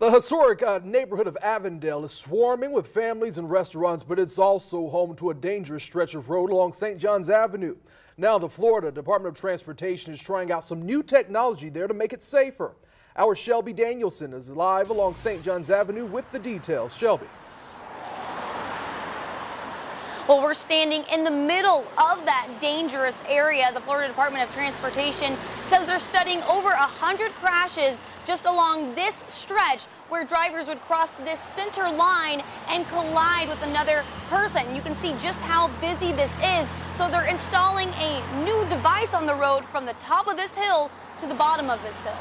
The historic neighborhood of Avondale is swarming with families and restaurants, but it's also home to a dangerous stretch of road along St. John's Avenue. Now the Florida Department of Transportation is trying out some new technology there to make it safer. Our Shelby Danielson is live along St. John's Avenue with the details. Shelby. Well, we're standing in the middle of that dangerous area. The Florida Department of Transportation says they're studying over 100 crashes just along this stretch where drivers would cross this center line and collide with another person. You can see just how busy this is. So they're installing a new device on the road from the top of this hill to the bottom of this hill.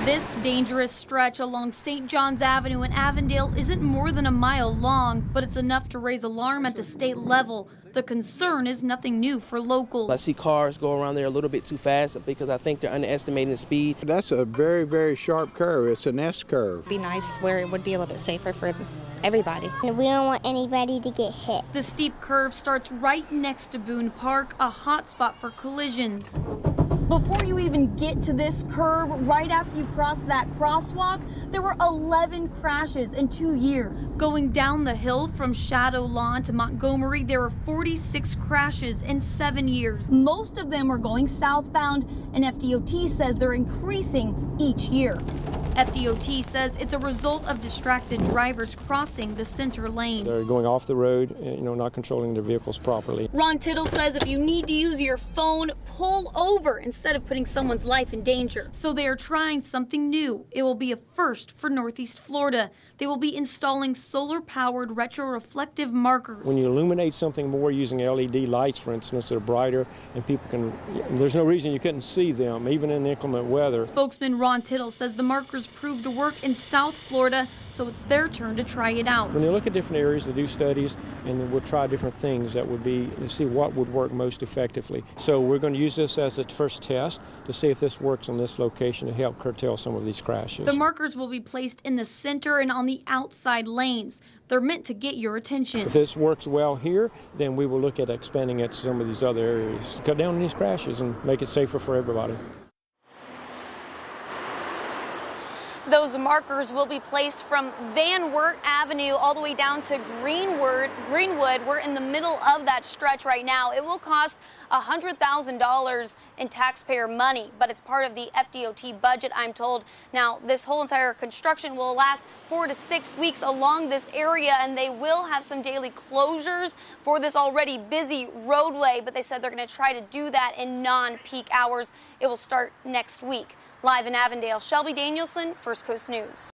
This dangerous stretch along St. John's Avenue in Avondale isn't more than a mile long, but it's enough to raise alarm at the state level. The concern is nothing new for locals. I see cars go around there a little bit too fast because I think they're underestimating the speed. That's a very, very sharp curve. It's an S curve. It'd be nice where it would be a little bit safer for everybody. We don't want anybody to get hit. The steep curve starts right next to Boone Park, a hot spot for collisions. Before you even get to this curve, right after you cross that crosswalk, there were 11 crashes in 2 years. Going down the hill from Shadow Lawn to Montgomery, there were 46 crashes in 7 years. Most of them were going southbound, and FDOT says they're increasing each year. FDOT says it's a result of distracted drivers crossing the center lane. They're going off the road, not controlling their vehicles properly. Ron Tittle says if you need to use your phone, pull over instead of putting someone's life in danger. So they are trying something new. It will be a first for Northeast Florida. They will be installing solar-powered retroreflective markers. When you illuminate something more using LED lights, for instance, they're brighter and people can, there's no reason you couldn't see them, even in inclement weather. Spokesman Ron Tittle says the markers proved to work in South Florida, so it's their turn to try it out. When they look at different areas, they do studies, and then we'll try different things that would be to see what would work most effectively. So we're going to use this as a first test to see if this works on this location to help curtail some of these crashes. The markers will be placed in the center and on the outside lanes. They're meant to get your attention. If this works well here, then we will look at expanding it to some of these other areas. Cut down on these crashes and make it safer for everybody. Those markers will be placed from Van Wert Avenue all the way down to Greenwood. We're in the middle of that stretch right now. It will cost $100,000 in taxpayer money, but it's part of the FDOT budget, I'm told. Now, this whole entire construction will last 4 to 6 weeks along this area, and they will have some daily closures for this already busy roadway, but they said they're going to try to do that in non-peak hours. It will start next week. Live in Avondale, Shelby Danielson, First Coast News.